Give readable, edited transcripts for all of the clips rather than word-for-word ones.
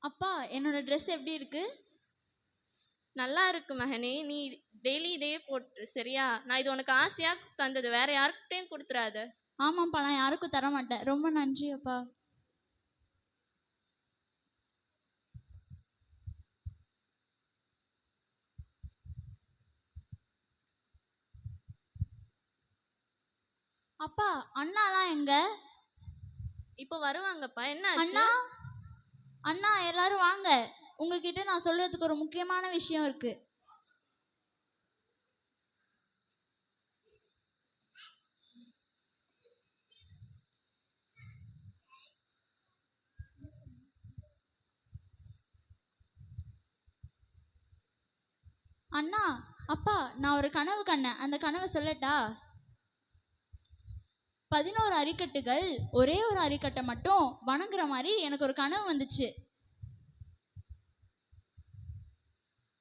அப்பா என்னோட ட்ரெஸ் எப்படி இருக்கு? நல்லா இருக்கு மகனே. நீ டெய்லி இதையே போட்டு சரியா? நான் இது உனக்கு ஆசையா தந்தது, வேற யாருக்கிட்டையும் கொடுத்துறாத. ஆமாப்பா, நான் யாருக்கும் தர மாட்டேன். ரொம்ப நன்றி அப்பா. அப்பா அண்ணாலாம் எங்க? இப்போ வருவாங்கப்பா. என்ன அண்ணா ஆச்சு? அண்ணா எல்லாரும் வாங்க, உங்ககிட்ட நான் சொல்றதுக்கு ஒரு முக்கியமான விஷயம் இருக்கு. அண்ணா, அப்பா நான் ஒரு கனவு கண்டேன். அந்த கனவை சொல்லட்டா? 11 அரிக்கட்டுகள் ஒரே ஒரு அரிக்கட்டை மட்டும் வணங்குற மாதிரி எனக்கு ஒரு கனவு வந்துச்சு.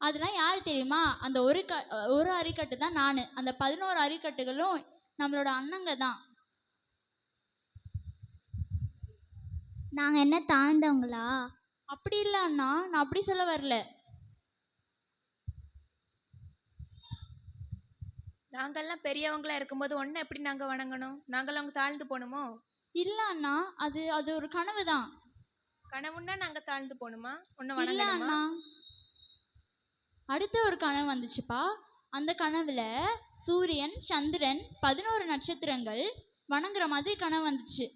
அதெல்லாம் யாரு தெரியுமா? அந்த ஒரு அரிக்கட்டு தான் நானு. அந்த 11 அரிக்கட்டுகளும் நம்மளோட அண்ணங்க தான். நாங்க என்ன தாழ்ந்தவங்களா? அப்படி இல்லை அண்ணா, நான் அப்படி சொல்ல வரல. நாங்கெல்லாம் பெரியவங்களா இருக்கும்போது ஒன்னு எப்படி நாங்க வணங்கணும்? நாங்கெல்லாம் அவங்க தாழ்ந்து போகணுமோ? இல்ல அண்ணா, அது அது ஒரு கனவு தான். கனவுன்னா நாங்க தாழ்ந்து போகணுமா? ஒன்னு இல்ல வணங்கணுமா? அண்ணா, அடுத்த ஒரு கனவு வந்துச்சுப்பா. அந்த கனவுல சூரியன், சந்திரன், 11 நட்சத்திரங்கள் வணங்குற மாதிரி கனவு வந்துச்சு.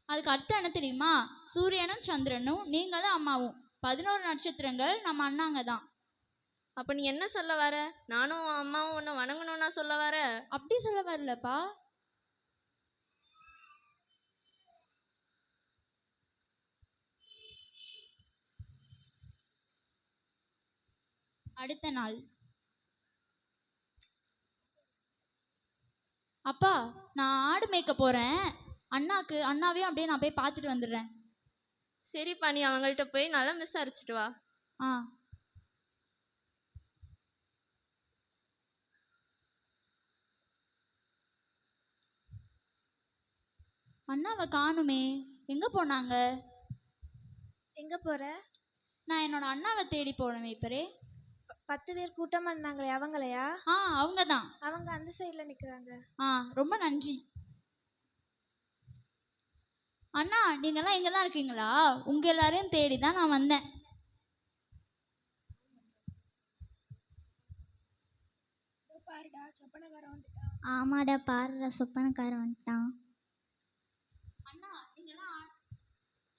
அதுக்கு அர்த்தம் என்ன தெரியுமா? சூரியனும் சந்திரனும் நீங்க தான் அம்மாவும், 11 நட்சத்திரங்கள் நம்ம அண்ணாங்க தான். அப்ப நீ என்ன சொல்ல வர? நானும் அம்மாவும் உன்னை வணங்கணும்னா சொல்ல வர? அப்படி சொல்ல வரலப்பா. அடுத்த நாள், அப்பா நான் ஆடு மேய்க்க போறேன். அண்ணாவையும் அப்படியே நான் போய் பார்த்துட்டு வந்துடுறேன். சரிப்பா, நீ அவங்கள்ட்ட போய் நல்லா விசாரிச்சுட்டு வா. ஆ. அண்ணாவை காணுமே, எங்க போனாங்க? எங்க போற? நான் என்னோட அண்ணாவை தேடி போறேன் மேய்ப்பரே. 10 பேர் கூட்டமா இருந்தாங்களே அவங்களையா? அவங்க தான். அவங்க அந்த சைடுல நிக்கிறாங்க. ரொம்ப நன்றி அண்ணா. நீங்கெல்லாம் இங்க தான் இருக்கீங்களா? உங்க எல்லாரையும் தேடி தான் நான் வந்தேன். பாருடா, சொப்பனக்காரன் வந்துட்டான். ஆமாடா, பாருடா, சொப்பனக்காரன் வந்துட்டான்.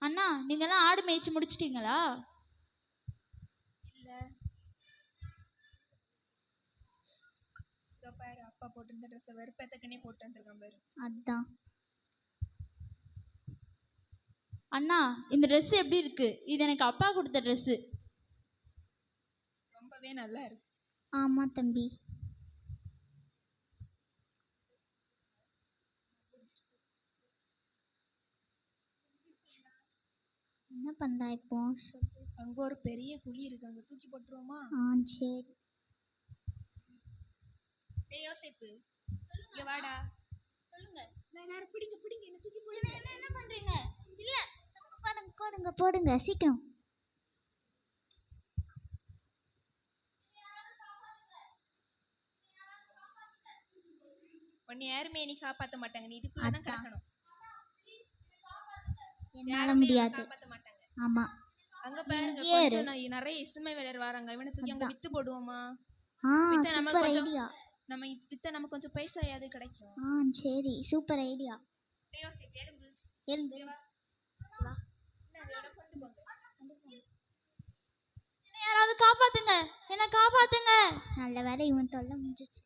அண்ணா நீங்கெல்லாம் ஆடு மேய்ச்சி முடிச்சிட்டீங்களா? இல்ல. பாரு, அப்பா போட்டிருந்த ட்ரெஸ் வெறுப்பேத்தக்கனே போட்டு வந்திருக்கான் பாரு. அதான். அண்ணா இந்த ட்ரெஸ் எப்படி இருக்கு? இது எனக்கு அப்பா கொடுத்த ட்ரெஸ். ரொம்பவே நல்லா இருக்கு. ஆமா தம்பி. என்ன பண்ணா இப்போ? அங்க ஒரு பெரிய குழி இருக்கு, அங்க தூக்கி போட்டுருவோமா? சரி. டேய் யோசிப்பு, இங்க வாடா. சொல்லுங்க. நான் பிடிங்க பிடிங்க, என்ன தூக்கி போடுங்க. என்ன பண்றீங்க? இல்ல, போடுங்க போடுங்க சீக்கிரம். உன்னை யாருமே நீ காப்பாத்த மாட்டாங்க, நீ இதுக்குள்ளதான் கிடக்கணும். என்னால முடியாது. காப்பாத்த மாட்டாங்க. ஆமா. அங்க பாருங்க, கொஞ்சம் நிறைய இசுமை வேலர் வராங்க. இவனை தூக்கி அங்க வித்து போடுவோமா? Super idea. நம்ம வித்த நமக்கு கொஞ்சம் பைசாயாவது கிடைக்கும். சரி, சூப்பர் ஐடியா. எலும்பு எலும்பு வா. கொண்டு போங்க. யாராவது காப்பாத்துங்க, என்ன காப்பாத்துங்க. நல்ல வேலை, இவன் தொல்லை முடிஞ்சிச்சு.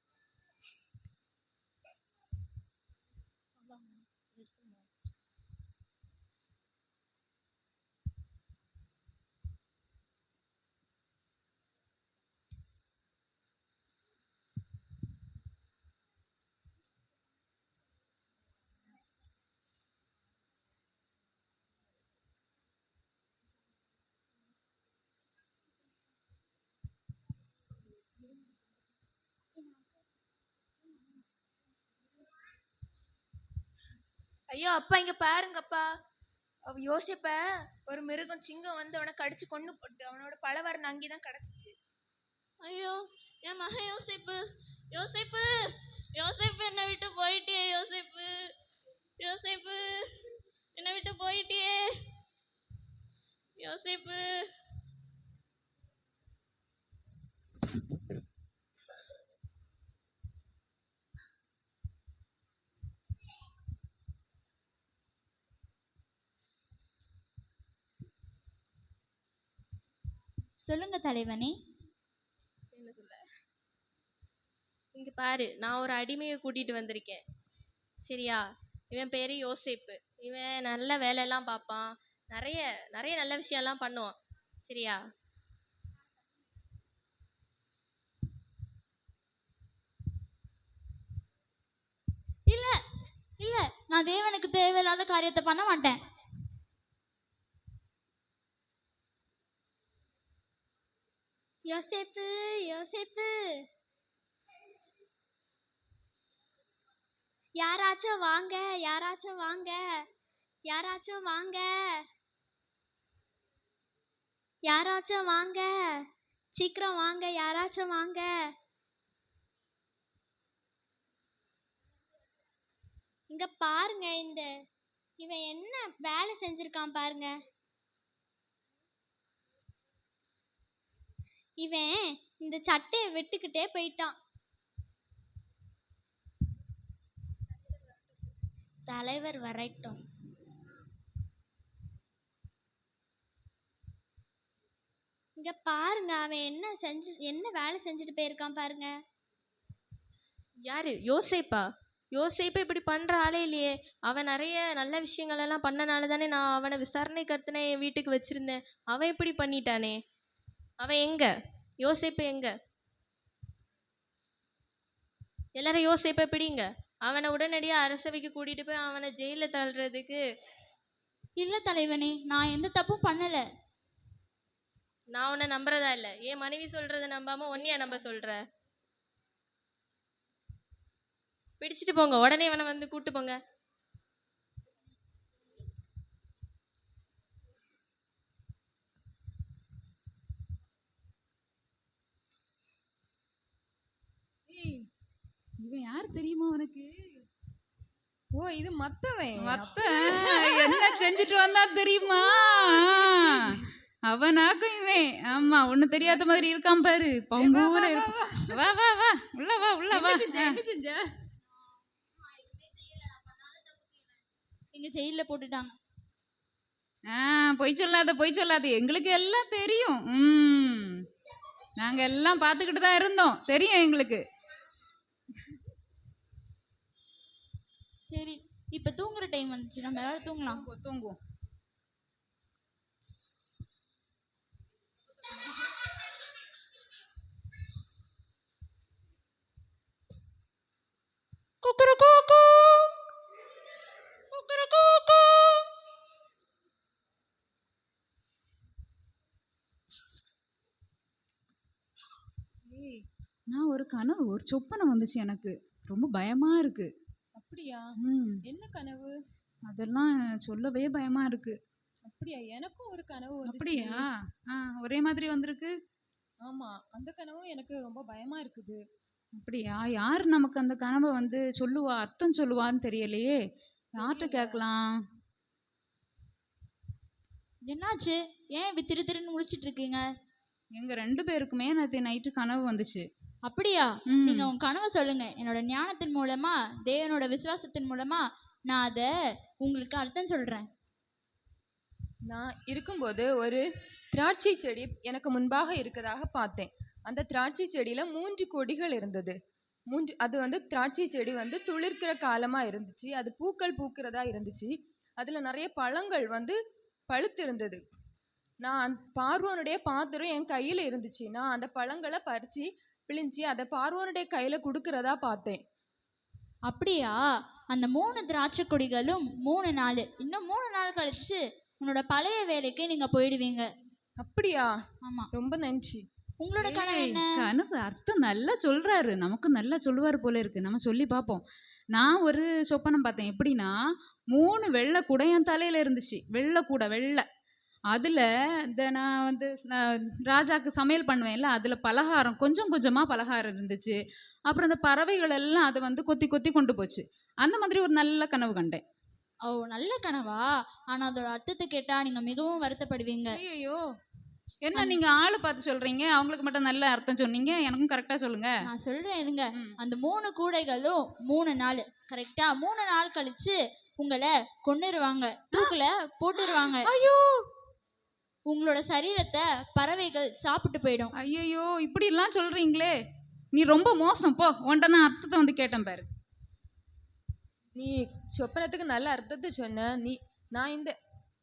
ஐயோ அப்பா, இங்க பாருங்கப்பா. யோசிப்ப ஒரு மிருகம் சிங்கம் வந்து அவனை கடிச்சு கொண்டு போட்டு அவனோட பலவரன் அங்கேதான் கிடைச்சிச்சு. ஐயோ என் மகன் யோசிப்பு, யோசிப்பு, யோசிப்பு என்னை விட்டு போயிட்டியே, யோசிப்பு, யோசிப்பு என்னை விட்டு போயிட்டியே, யோசிப்பு. சொல்லுங்க தலைவனே. என்ன சொல்ல, இங்க பாரு, நான் ஒரு அடிமையை கூட்டிட்டு வந்திருக்கேன் சரியா. இவன் பேரு யோசேப்பு. இவன் நல்ல வேலையெல்லாம் பார்ப்பான், நிறைய நிறைய நல்ல விஷயம்லாம் பண்ணுவான் சரியா. இல்ல இல்ல, நான் தேவனுக்கு தேவையில்லாத காரியத்தை பண்ண மாட்டேன். யோசேப்பு, யோசேப்பு, யாராச்சும் வாங்க, யாராச்சும் வாங்க, யாராச்சும் வாங்க, யாராச்சும் வாங்க, சீக்கிரம் வாங்க, யாராச்சும் வாங்க. இங்க பாருங்க, இவன் என்ன வேலை செஞ்சிருக்கான் பாருங்க. இவன் இந்த சட்டையை விட்டுக்கிட்டே போயிட்டான். தலைவர் வரட்டும். இங்க பாருங்க, அவன் என்ன வேலை செஞ்சுட்டு போயிருக்கான் பாருங்க. யாரு? யோசேப்பா? யோசேப்பு இப்படி பண்ற ஆளே இல்லையே. அவன் நிறைய நல்ல விஷயங்கள் எல்லாம் பண்ணனால தானே நான் அவனை விசாரணை கருத்துனே என் வீட்டுக்கு வச்சிருந்தேன். அவன் இப்படி பண்ணிட்டானே. அவன் எங்க? யோசேப்பு எங்க? எல்லாரும் யோசேப்பை பிடிங்க, அவனை உடனடியா அரசவைக்கு கூட்டிட்டு போய் அவனை ஜெயில தள்ளுறதுக்கு. இல்ல தலைவனே, நான் எந்த தப்பும் பண்ணல. நான் உன்னை நம்புறதா இல்ல. என் மனைவி சொல்றத நம்பாம ஒன்னையா நம்ப சொல்ற? பிடிச்சிட்டு போங்க, உடனே இவனை வந்து கூட்டு போங்க. இவன் யார் தெரியுமா உனக்கு? ஓ, இது மத்தவன். மத்த என்ன செஞ்சுட்டு வந்தா தெரியுமா? அவனாக்கும் இவன். ஆமா, ஒண்ணு தெரியாத மாதிரி இருக்கான் பாரு. பங்கூர இருக்கும். வா வா வா, உள்ள வா, உள்ள வா. என்ன செஞ்ச? எங்க ஜெயில போட்டுட்டாங்க. பொய் சொல்லாத, பொய் சொல்லாத, எங்களுக்கு எல்லாம் தெரியும். நாங்க எல்லாம் பார்த்துக்கிட்டு தான் இருந்தோம், தெரியும் எங்களுக்கு. சரி, இப்ப தூங்குற டைம் வந்துச்சு, நம்ம எல்லாரும் தூங்கலாம். தூங்குவோம். நான் ஒரு கனவு, ஒரு சொப்பனை வந்துச்சு எனக்கு. ரொம்ப பயமா இருக்கு. அப்படியா? என்ன கனவு? அதெல்லாம் சொல்லவே பயமா இருக்கு. அப்படியா? எனக்கும் ஒரு கனவு வந்துச்சு. அப்படியா? ஒரே மாதிரி வந்திருக்கு. ஆமா, அந்த கனவும் எனக்கு ரொம்ப பயமா இருக்குது. அப்படியா? யார் நமக்கு அந்த கனவை வந்து சொல்லுவா, அர்த்தம் சொல்லுவான்னு தெரியலையே. யார்கிட்ட கேட்கலாம்? என்னாச்சு? ஏன் இப்படி திரு திருன்னு முழிச்சிட்டு இருக்கீங்க? எங்க 2 பேருக்குமே நேற்று நைட்டு கனவு வந்துச்சு. அப்படியா? நீங்க உங்க கனவை சொல்லுங்க. என்னோட ஞானத்தின் மூலமா, தேவனோட விசுவாசத்தின் மூலமா நான் அதை உங்களுக்கு அர்த்தம் சொல்றேன். நான் இருக்கும்போது ஒரு திராட்சை செடி எனக்கு முன்பாக இருக்கதாக பார்த்தேன். அந்த திராட்சை செடியில 3 கொடிகள் இருந்தது. அது வந்து திராட்சை செடி வந்து துளிர்க்கிற காலமா இருந்துச்சு. அது பூக்கள் பூக்கிறதா இருந்துச்சு. அதுல நிறைய பழங்கள் வந்து பழுத்து இருந்தது. நான் பார்வோனுடைய பாத்திரம் என் கையில இருந்துச்சு. நான் அந்த பழங்களை பறிச்சு பிழிஞ்சி அதை பார்வோனுடைய கையில கொடுக்கறதா பார்த்தேன். அப்படியா? அந்த 3 திராட்சை கொடிகளும் 3 நாள், இன்னும் 3 நாள் கழிச்சு உன்னோட பழைய வேலைக்கு நீங்க போயிடுவீங்க. அப்படியா? ஆமா. ரொம்ப நன்றி. உங்களோட கனவு என்ன? கனவு அர்த்தம் நல்லா சொல்றாரு, நமக்கு நல்லா சொல்லுவார் போல இருக்கு. நம்ம சொல்லி பார்ப்போம். நான் ஒரு சொப்பனம் பார்த்தேன். எப்படின்னா 3 வெள்ளை கூடை என் தலையில இருந்துச்சு. வெள்ளை கூடை வெள்ளை. அதில் இந்த நான் வந்து ராஜாக்கு சமையல் பண்ணுவேன்ல, அதில் பலகாரம் கொஞ்சம் கொஞ்சமாக பலகாரம் இருந்துச்சு. அப்புறம் இந்த பறவைகள் எல்லாம் அதை வந்து கொத்தி கொத்தி கொண்டு போச்சு. அந்த மாதிரி ஒரு நல்ல கனவு கண்டேன். ஓ, நல்ல கனவா? ஆனால் அதோட அர்த்தத்தை கேட்டால் நீங்கள் மிகவும் வருத்தப்படுவீங்க. ஐயோ, என்ன நீங்க ஆளு பார்த்து சொல்றீங்க? அவங்களுக்கு மட்டும் நல்ல அர்த்தம் சொன்னீங்க, எனக்கும் கரெக்டா சொல்லுங்க. நான் சொல்கிறேன் இருங்க. ம். அந்த 3 கூடைகளும் 3 நாள், கரெக்டாக 3 நாள் கழிச்சு உங்களை கொன்னுருவாங்க, தூக்கில் போட்டுருவாங்க. ஐயோ உங்களோட சரீரத்தை பறவைகள் சாப்பிட்டு போயிடும். ஐயோ, இப்படி எல்லாம் சொல்றீங்களே, நீ ரொம்ப மோசம் போ. உன்கிட்ட நான் அர்த்தத்தை வந்து கேட்டேன் பாரு. நீ சொப்பனத்துக்கு நல்ல அர்த்தத்தை சொன்ன. நான் இந்த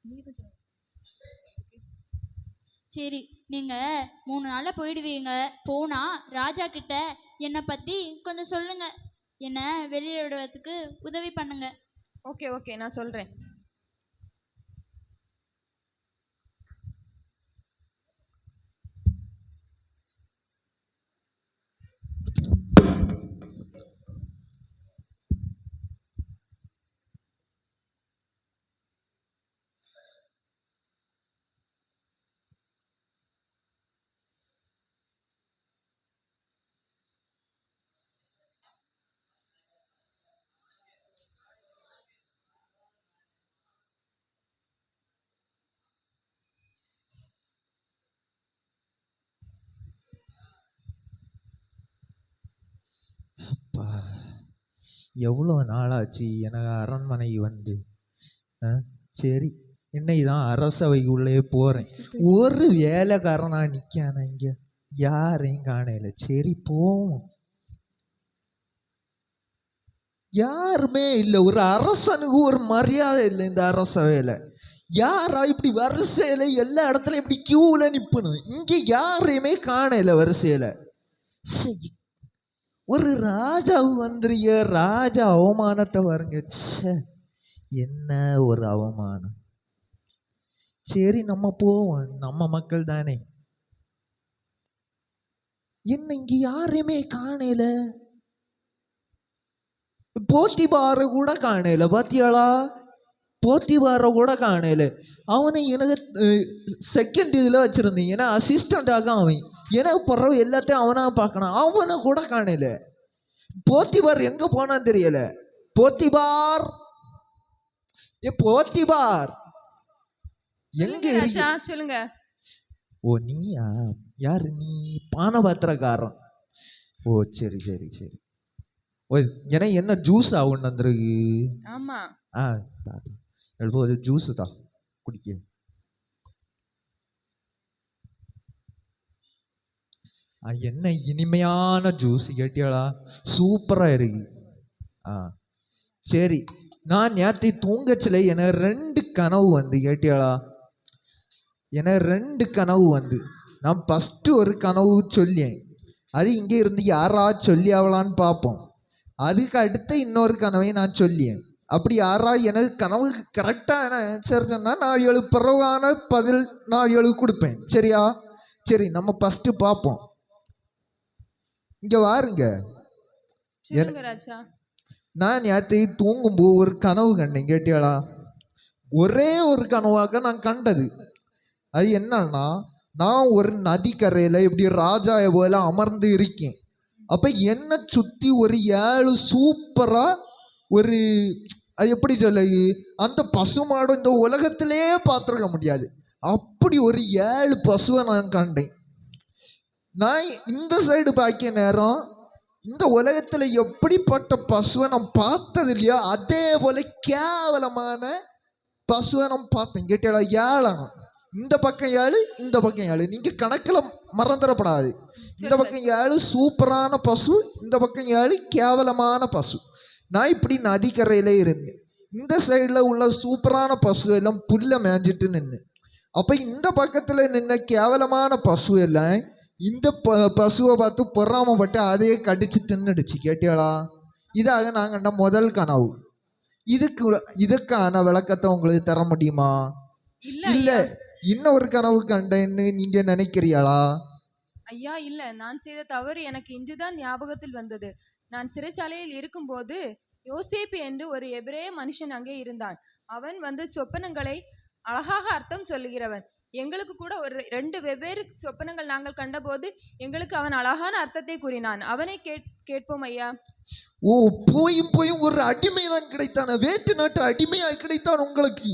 நீ தான் சொன்ன. சரி, நீங்கள் 3 நாளில் போயிடுவீங்க. போனால் ராஜா கிட்ட என்னை பற்றி கொஞ்சம் சொல்லுங்க, என்னை வெளியிடுவதுக்கு உதவி பண்ணுங்க. ஓகே நான் சொல்றேன். அப்பா, எவ்வளோ நாளாச்சு எனக்கு அரண்மனை வந்து. சரி, இன்னைக்கு தான் அரசவைக்குள்ளே போகிறேன். ஒரு வேலைக்காரனா நிற்கானா இங்கே, யாரையும் காணையில. சரி போவோம். யாருமே இல்லை. ஒரு அரசனுக்கு ஒரு மரியாதை இல்லை இந்த அரசவையில். யாரா இப்படி வரிசையில் எல்லா இடத்துலையும் இப்படி கியூவில் நிற்பணும். இங்கே யாரையுமே காணையில வரிசையில். சரி, ஒரு ராஜா வந்துருங்க, ராஜா அவமானத்தை பாருங்க. என்ன ஒரு அவமானம். சரி நம்ம போவோம், நம்ம மக்கள் தானே. என்ன இங்க யாரையுமே காணல. போத்திபார கூட காணல. பாத்தியாளா, போத்திபார கூட காணல. அவனை எனக்கு செகண்ட் இதில் வச்சிருந்தீங்க, ஏன்னா அசிஸ்டண்டாக அவன். எனக்கு பிறகு எல்லாத்தையும் அவனா பார்க்கணும். அவனை கூட காணல. போத்திபார் எங்க போனான்னு தெரியல. போத்திபார், போத்திபார் எங்க ராஜா சொல்லுங்க. ஓ நீயா? யாரு நீ? பானபாத்திரக்காரன். ஓ சரி சரி சரி. ஓ ஏன்னா என்ன ஜூஸ் ஆகுன்னு வந்துருக்கு. ஆமா. எழுபது ஜூஸ் தான் குடிக்க. என்ன இனிமையான ஜூஸ் கேட்டியாளா, சூப்பரா இருக்கு. சரி, நான் நேற்று தூங்கச்சில எனக்கு 2 கனவு வந்து கேட்டியாளா. எனக்கு 2 கனவு வந்து. நான் ஃபஸ்ட்டு ஒரு கனவு சொல்லியேன், அது இங்கே இருந்து யாரா சொல்லி ஆகலான்னு பார்ப்போம். அதுக்கு அடுத்த இன்னொரு கனவையும் நான் சொல்லியேன். அப்படி யாரா எனக்கு கனவுக்கு கரெக்டான ஆன்சர் சொன்னால் நான் 7 பிறவான பதில் நான் 7 கொடுப்பேன். சரியா? சரி, நம்ம ஃபஸ்ட்டு பார்ப்போம். இங்க வாருங்க ராஜா. நான் நேற்று தூங்கும்போது ஒரு கனவு கண்டேன் கேட்டியாளா. ஒரே ஒரு கனவாக நான் கண்டது. அது என்னன்னா, நான் ஒரு நதிக்கரையில் இப்படி ராஜா போல அமர்ந்து இருக்கேன். அப்போ என்னை சுற்றி ஒரு 7 சூப்பராக ஒரு, அது எப்படி சொல்ல, அந்த பசுமாடு இந்த உலகத்திலே பார்த்துருக்க முடியாது அப்படி ஒரு 7 பசுவை நான் கண்டேன். நான் இந்த சைடு பார்க்க நேரம் இந்த உலகத்தில் எப்படிப்பட்ட பசுவை நான் பார்த்தது இல்லையா, அதே போல கேவலமான பசுவை நான் பார்த்தேன் கேட்டாளா. 7 இந்த பக்கம் 7, இந்த பக்கம் 7. நீங்கள் கணக்கில் மறந்துடப்படாது. இந்த பக்கம் 7 சூப்பரான பசு, இந்த பக்கம் 7 கேவலமான பசு. நான் இப்படி நதிக்கரையில இருந்தேன். இந்த சைடில் உள்ள சூப்பரான பசு எல்லாம் புல்லை மேய்ஞ்சிட்டு நின்று. அப்போ இந்த பக்கத்தில் நின்ன கேவலமான பசு எல்லாம் இந்த பசுவை பார்த்து பொறாமப்பட்டு அதையே கடிச்சு தின்னுடுச்சு கேட்டியாளா. இதாக நான் கண்ட முதல் கனவு. இதுக்கான விளக்கத்தை உங்களுக்கு தர முடியுமா? இல்ல இன்னொரு கனவு கண்டேன்னு நீங்க நினைக்கிறீங்களா? ஐயா இல்ல, நான் செய்த தவறு எனக்கு இன்றுதான் ஞாபகத்தில் வந்தது. நான் சிறைச்சாலையில் இருக்கும்போது யோசேப்பு என்று ஒரு எபிரேய மனுஷன் அங்கே இருந்தான். அவன் வந்து சொப்பனங்களை அழகாக அர்த்தம் சொல்லுகிறவன். எங்களுக்கு கூட ஒரு 2 வெவ்வேறு சொப்பனங்கள் நாங்கள் கண்டபோது எங்களுக்கு அவன் அழகான அர்த்தத்தை கூறினான். அவனை கேட்போம் ஐயா. ஓ, போயும் போயும் ஒரு அடிமைதான் கிடைத்தான, வேற்று நாட்டு அடிமையாய் கிடைத்தான் உங்களுக்கு.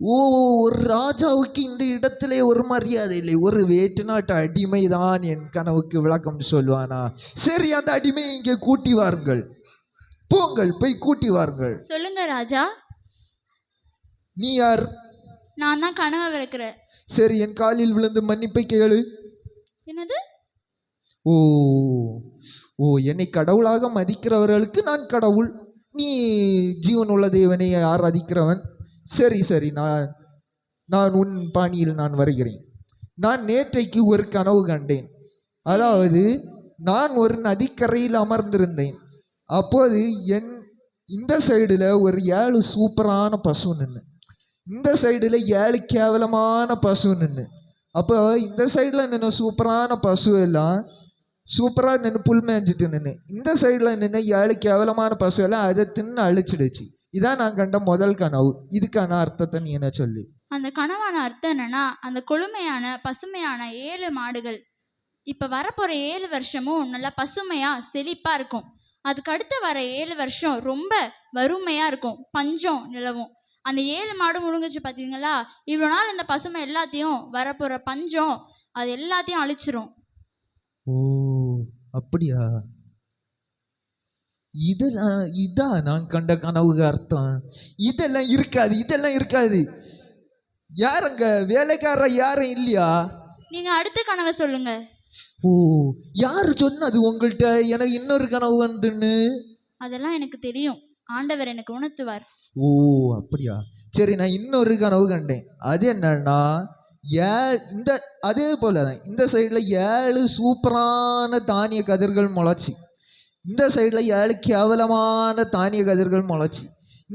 ஓ, ஒரு ராஜாவுக்கு இந்த இடத்திலே ஒரு மரியாதை இல்லை, ஒரு வேற்று நாட்டு அடிமைதான் என் கனவுக்கு விளக்கம் சொல்வானா? சரி, அந்த அடிமையை இங்கே கூட்டி வாருங்கள், போங்கள், போய் கூட்டி வாருங்கள். சொல்லுங்க ராஜா. நீ யார்? நான் தான் கனவை விளக்குறேன். சரி, என் காலில் விழுந்து மன்னிப்பை கேளு. என்னது? ஓ ஓ, என்னை கடவுளாக மதிக்கிறவர்களுக்கு நான் கடவுள், நீ ஜீவனுள்ள தேவனை ஆராதிக்கிறவன். சரி சரி, நான் உன் பாணியில் நான் வருகிறேன். நான் நேற்றைக்கு ஒரு கனவு கண்டேன். அதாவது நான் ஒரு நதிக்கரையில் அமர்ந்திருந்தேன். அப்போது இந்த சைடில் ஒரு 7 சூப்பரான பசு நின்று, இந்த சைடில் 7 கேவலமான பசு நின்று. அப்போ இந்த சைடில் நின்று சூப்பரான பசு எல்லாம் சூப்பராக நின்று புல் மேய்ஞ்சிட்டு நின்று, இந்த சைடில் நின்று 7 கேவலமான பசு எல்லாம் அதை தின்னு அழிச்சிடுச்சு. இதான் நான் கண்ட முதல் கனவு. இதுக்கான அர்த்தத்தை நீ என்ன சொல்லு. அந்த கனவான அர்த்தம் என்னன்னா, அந்த கொழுமையான பசுமையான 7 மாடுகள் இப்போ வரப்போகிற 7 வருஷமும் நல்லா பசுமையாக செழிப்பாக இருக்கும். அதுக்கு அடுத்து வர 7 வருஷம் ரொம்ப வறுமையாக இருக்கும், பஞ்சம் நிலவும். அந்த 7 மாடு முழுங்குச்சு பார்த்தீங்களா, இவ்வளோ நாள் இந்த பசுமை எல்லாத்தையும் வரப்போகிற பஞ்சம் அது எல்லாத்தையும் அழிச்சிரும். ஓ, அப்படியா? இதான் நான் கண்ட கனவுக்கு அர்த்தம். இதெல்லாம் இருக்காது. யாருங்க வேலைக்காரர் யாரும் இல்லையா? நீங்க அடுத்த கனவை சொல்லுங்க. ஓ, யாரு சொன்னது உங்கள்கிட்ட எனக்கு இன்னொரு கனவு வந்துன்னு? அதெல்லாம் எனக்கு தெரியும், ஆண்டவர் எனக்கு உணர்த்துவார். ஓ, அப்படியா? சரி, நான் இன்னொரு கனவு கண்டேன். அது என்னன்னா, அதே போலதான் இந்த சைடுல 7 சூப்பரான தானிய கதிர்கள் முளைச்சி, இந்த சைடில் 7 கேவலமான தானிய கதிர்கள் முளைச்சி,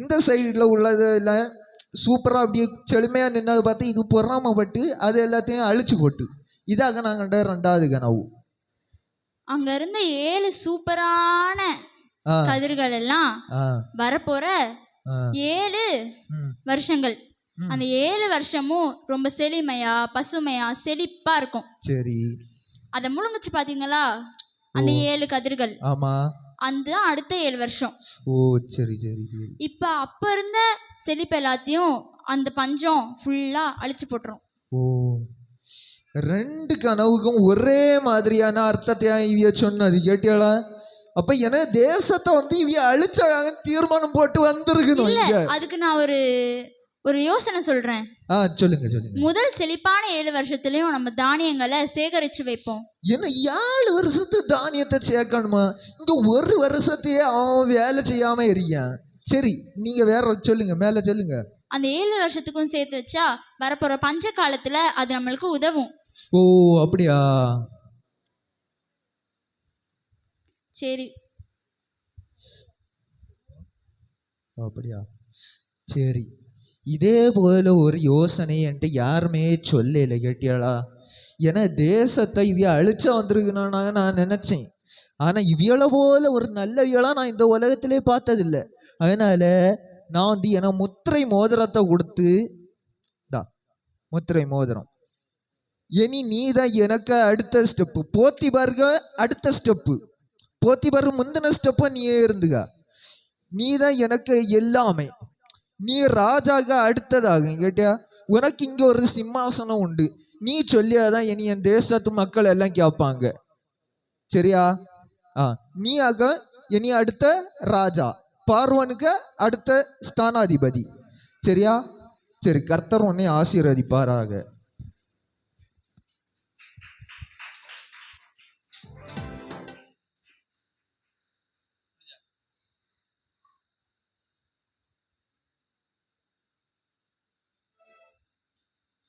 இந்த சைடில் உள்ளதில் சூப்பராக அப்படியே செழுமையாக நின்னது பார்த்து இது பொறாமப்பட்டு அது எல்லாத்தையும் அழிச்சு போட்டு. இதாக நான் கண்ட 2வது கனவு. அங்க இருந்த 7 சூப்பரான கதிர்கள் எல்லாம் வரப்போற 7 வருஷங்கள். அந்த 7 வருஷமும் ரொம்ப செழிமையா பசுமையா செழிப்பா இருக்கும். சரி, அதை முழுங்குச்சு பாத்தீங்களா அந்த 7 கதிர்கள்? ஆமா, அந்த அடுத்த 7 வருஷம். ஓ, சரி சரி சரி. இப்ப அப்ப இருந்த செழிப்பு எல்லாத்தையும் அந்த பஞ்சம் ஃபுல்லா அழிச்சு போட்டுரும். ஓ, 2 கனவுக்கும் ஒரே மாதிரியான அர்த்தத்தை இவிய சொன்னது கேட்டியாளா? அப்ப என்ன தேசத்தை வந்து இவிய அழிச்சாங்க தீர்மானம் போட்டு வந்திருக்கணும். அதுக்கு நான் ஒரு யோசனை சொல்றேன். சொல்லுங்க. முதல் செழிப்பான 7 வருஷத்துலயும் நம்ம தானியங்களை சேகரிச்சு வைப்போம். என்ன 7 வருஷத்து தானியத்தை சேர்க்கணுமா? இங்க 1 வருஷத்தையே அவன் வேலை செய்யாம இருக்கான். சரி, நீங்க வேற சொல்லுங்க, மேல சொல்லுங்க. அந்த 7 வருஷத்துக்கும் சேர்த்து வச்சா வரப்போற பஞ்ச காலத்துல அது நம்மளுக்கு உதவும். ஓ, அப்படியா? சரி, அப்படியா? சரி, இதே போல ஒரு யோசனை என்கிட்ட யாருமே சொல்லல கேட்டியாளா? ஏன்னா தேசத்தை இவிய அழிச்சா வந்திருக்கணும்னா நான் நினைச்சேன். ஆனா இவியலை போல ஒரு நல்லவியலா நான் இந்த உலகத்திலே பார்த்ததில்லை. அதனால நான் வந்து எனக்கு முத்திரை மோதிரத்தை கொடுத்து, முத்திரை மோதிரம் இனி நீ தான் எனக்கு அடுத்த ஸ்டெப்பு. போத்திபாருக்கு அடுத்த ஸ்டெப்பு, போத்திபாரு முந்தின ஸ்டெப்பை நீயே இருந்துக. நீ தான் எனக்கு எல்லாமே, நீ ராஜாக அடுத்ததாகும் கேட்டியா? உனக்கு இங்கே ஒரு சிம்மாசனம் உண்டு, நீ சொல்லியாதான் இனி என் தேசத்து மக்கள் எல்லாம் கேட்பாங்க. சரியா? நீ ஆக இனி அடுத்த ராஜா, பார்வனுக்கு அடுத்த ஸ்தானாதிபதி. சரியா? சரி, கர்த்தர் உன்னை ஆசீர்வதிப்பாராக.